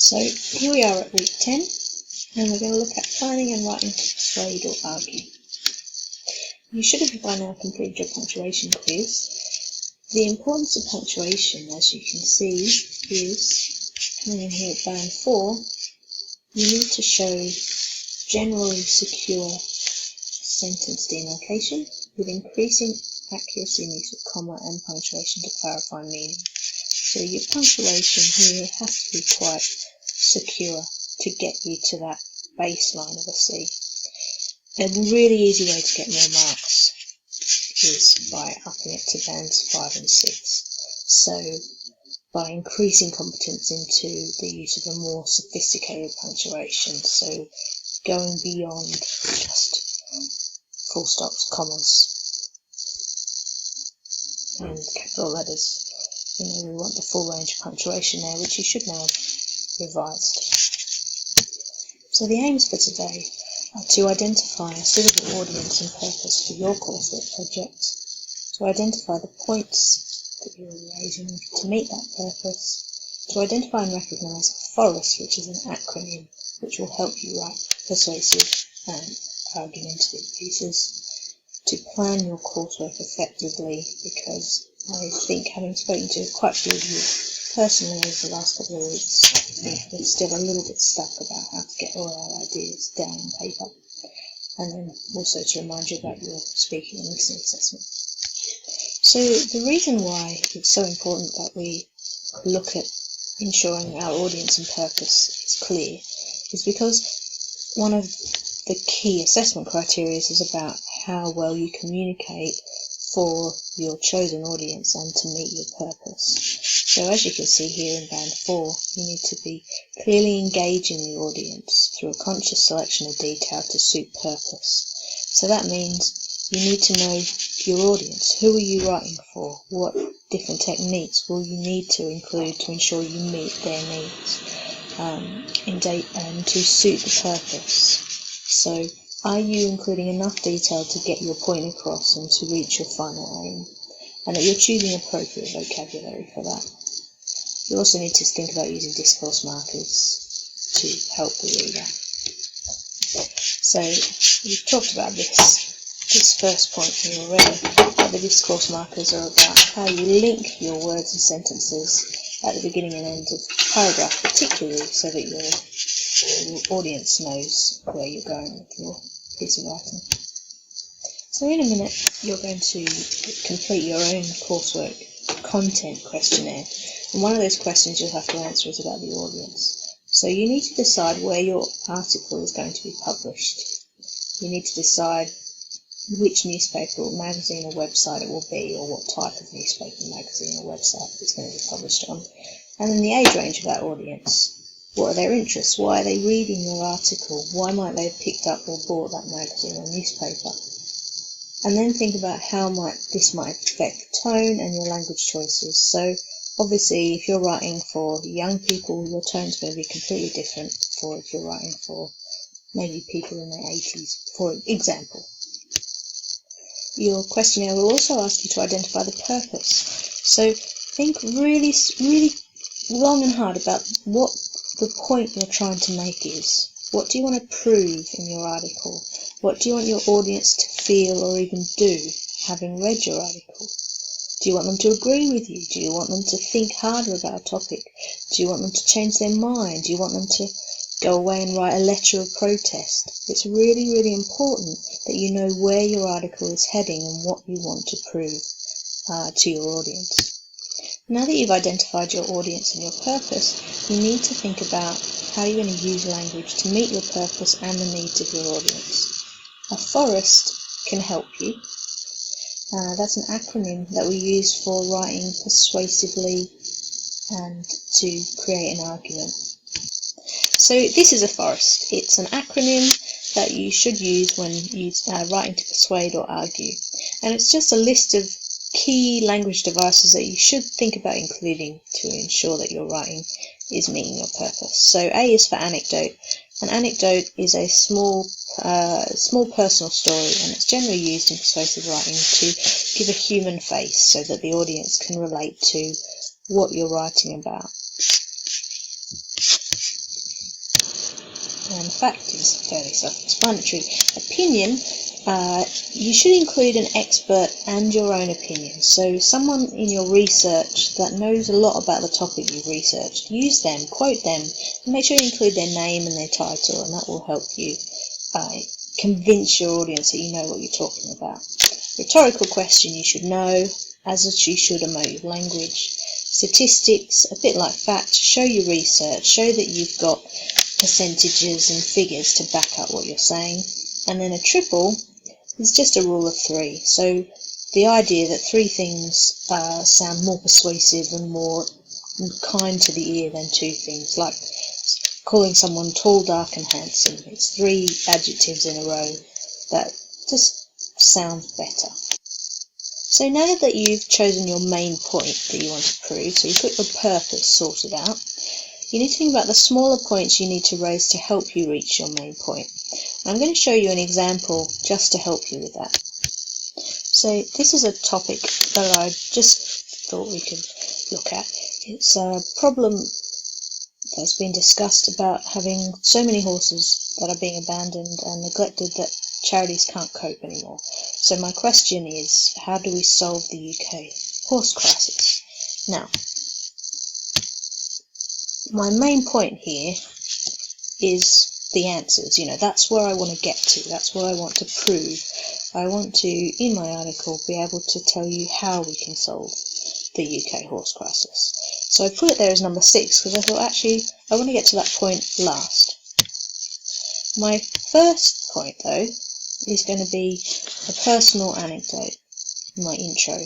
So here we are at week 10, and we're going to look at planning and writing to persuade or argue. You should have by now completed your punctuation quiz. The importance of punctuation, as you can see, is coming in here at band 4. You need to show generally secure sentence demarcation with increasing accuracy and use of comma and punctuation to clarify meaning. So your punctuation here has to be quite secure to get you to that baseline of a C. A really easy way to get more marks is by upping it to bands 5 and 6. So by increasing competence into the use of a more sophisticated punctuation, so going beyond just full stops, commas and capital letters. We want the full range of punctuation there, which you should now have revised. So the aims for today are to identify a suitable audience and purpose for your coursework project, to identify the points that you're raising to meet that purpose, to identify and recognise AFOREST, which is an acronym which will help you write persuasive and argumentative pieces, to plan your coursework effectively, because I think, having spoken to quite a few of you personally over the last couple of weeks, I think we're still a little bit stuck about how to get all our ideas down on paper, and then also to remind you about your speaking and listening assessment. So the reason why it's so important that we look at ensuring our audience and purpose is clear is because one of the key assessment criteria is about how well you communicate for your chosen audience and to meet your purpose. So as you can see here in band 4, you need to be clearly engaging the audience through a conscious selection of detail to suit purpose. So that means you need to know your audience. Who are you writing for? What different techniques will you need to include to ensure you meet their needs and to suit the purpose? So are you including enough detail to get your point across and to reach your final aim? And that you're choosing appropriate vocabulary for that. You also need to think about using discourse markers to help the reader. So we've talked about this first point here already, that the discourse markers are about how you link your words and sentences at the beginning and end of the paragraph, particularly so that your audience knows where you're going with your piece of writing. So in a minute you're going to complete your own coursework content questionnaire, and one of those questions you'll have to answer is about the audience. So you need to decide where your article is going to be published. You need to decide which newspaper or magazine or website it will be, or what type of newspaper, magazine or website it's going to be published on, and then the age range of that audience. What are their interests? Why are they reading your article? Why might they have picked up or bought that magazine or newspaper? And then think about how this might affect tone and your language choices. So obviously if you're writing for young people, your tone's going to be completely different for if you're writing for maybe people in their 80s, for example. Your questionnaire will also ask you to identify the purpose. So think really long and hard about what the point you're trying to make is. What do you want to prove in your article? What do you want your audience to feel or even do, having read your article? Do you want them to agree with you? Do you want them to think harder about a topic? Do you want them to change their mind? Do you want them to go away and write a letter of protest? It's really, really important that you know where your article is heading and what you want to prove to your audience. Now that you've identified your audience and your purpose, you need to think about how you're going to use language to meet your purpose and the needs of your audience. AFOREST can help you. That's an acronym that we use for writing persuasively and to create an argument. So this is AFOREST. It's an acronym that you should use when writing to persuade or argue. And it's just a list of key language devices that you should think about including to ensure that your writing is meeting your purpose. So A is for anecdote. An anecdote is a small personal story, and it's generally used in persuasive writing to give a human face so that the audience can relate to what you're writing about. and fact is fairly self-explanatory. Opinion, you should include an expert and your own opinion. So someone in your research that knows a lot about the topic you've researched, use them, quote them, and make sure you include their name and their title, and that will help you convince your audience that you know what you're talking about. Rhetorical question you should know, as you should a motive language. Statistics, a bit like fact, show your research, show that you've got percentages and figures to back up what you're saying. And then a triple is just a rule of 3. So the idea that 3 things sound more persuasive and more kind to the ear than 2 things, like calling someone tall, dark and handsome. It's 3 adjectives in a row that just sound better. So now that you've chosen your main point that you want to prove, so you've got your purpose sorted out, you need to think about the smaller points you need to raise to help you reach your main point. I'm going to show you an example just to help you with that. So this is a topic that I just thought we could look at. It's a problem that's been discussed about having so many horses that are being abandoned and neglected that charities can't cope anymore. So my question is, how do we solve the UK horse crisis? Now, my main point here is the answers. That's where I want to get to. That's what I want to prove. I want to, in my article, be able to tell you how we can solve the UK horse crisis. So I put it there as number 6 because I thought, actually, I want to get to that point last. My first point, though, is going to be a personal anecdote in my intro.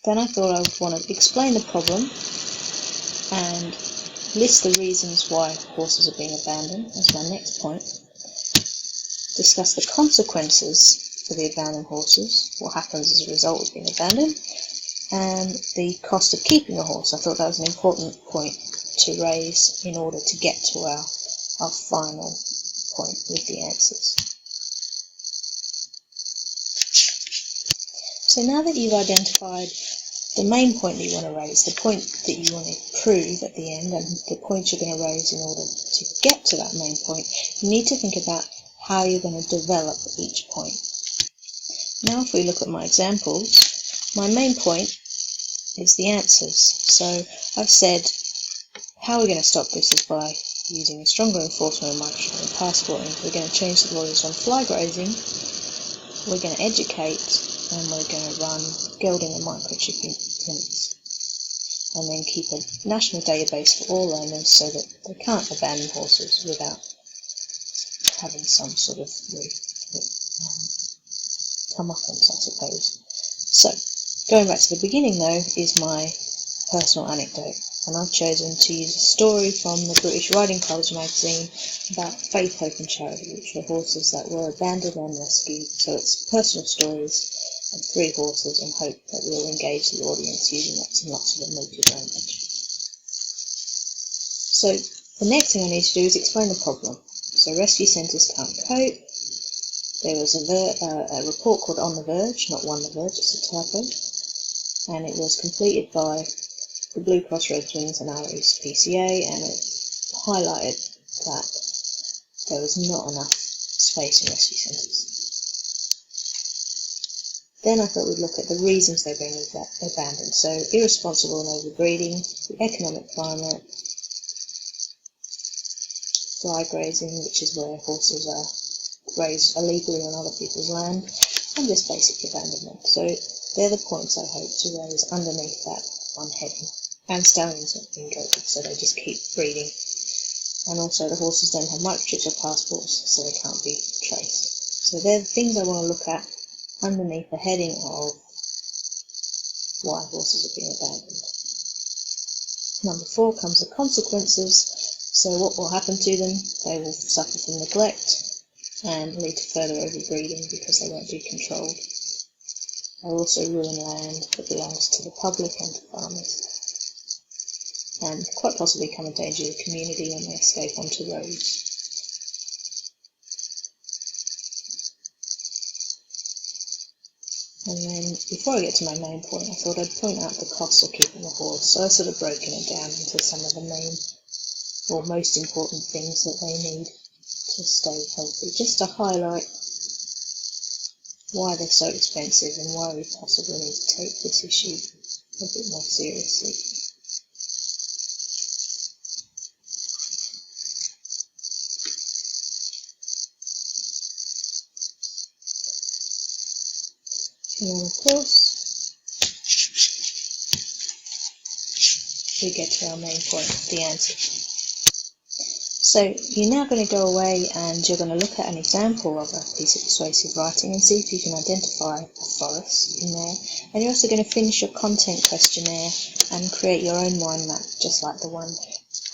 Then I thought I would want to explain the problem and list the reasons why horses are being abandoned as my next point. Discuss the consequences for the abandoned horses, what happens as a result of being abandoned, and the cost of keeping a horse. I thought that was an important point to raise in order to get to our final point with the answers. So now that you've identified the main point that you want to raise, the point that you want to prove at the end, and the point you're going to raise in order to get to that main point, you need to think about how you're going to develop each point. Now if we look at my examples, my main point is the answers. So I've said how we're going to stop this is by using a stronger enforcement of microchipping and passporting. We're going to change the laws on fly grazing, we're going to educate, and we're going to run gelding and microchipping limits, and then keep a national database for all owners so that they can't abandon horses without having some sort of comeuppance, I suppose. So, going back to the beginning though, is my personal anecdote, and I've chosen to use a story from the British Riding College magazine about Faith, Hope and Charity, which were horses that were abandoned and rescued. So it's personal stories and 3 horses, and hope that we'll engage the audience using lots and lots of emotive language. So the next thing I need to do is explain the problem. So rescue centres can't cope. There was a report called On the Verge, not One the Verge, it's a typo, and it was completed by the Blue Cross Red Wings and Irish PCA, and it highlighted that there was not enough space in rescue centres. Then I thought we'd look at the reasons they're being abandoned. So irresponsible and overbreeding, the economic climate, fly grazing, which is where horses are grazed illegally on other people's land, and just basic abandonment. So they're the points I hope to raise underneath that one heading. And stallions not being goaded, so they just keep breeding. And also the horses don't have microchips or passports, so they can't be traced. So they're the things I want to look at underneath the heading of why horses are being abandoned. Number 4 comes the consequences. So what will happen to them? They will suffer from neglect and lead to further overbreeding because they won't be controlled. They'll also ruin land that belongs to the public and to farmers, and quite possibly become a danger to the community when they escape onto roads. And then, before I get to my main point, I thought I'd point out the costs of keeping a horse. So I've sort of broken it down into some of the main or most important things that they need to stay healthy, just to highlight why they're so expensive and why we possibly need to take this issue a bit more seriously. And then of course we get to our main point, the answer. So you're now going to go away and you're going to look at an example of a piece of persuasive writing and see if you can identify a forest in there. And you're also going to finish your content questionnaire and create your own mind map, just like the one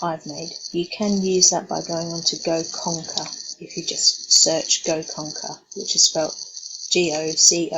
I've made. You can use that by going on to Go Conquer. If you just search Go Conquer, which is spelled G-O-C-O-N-Q-R.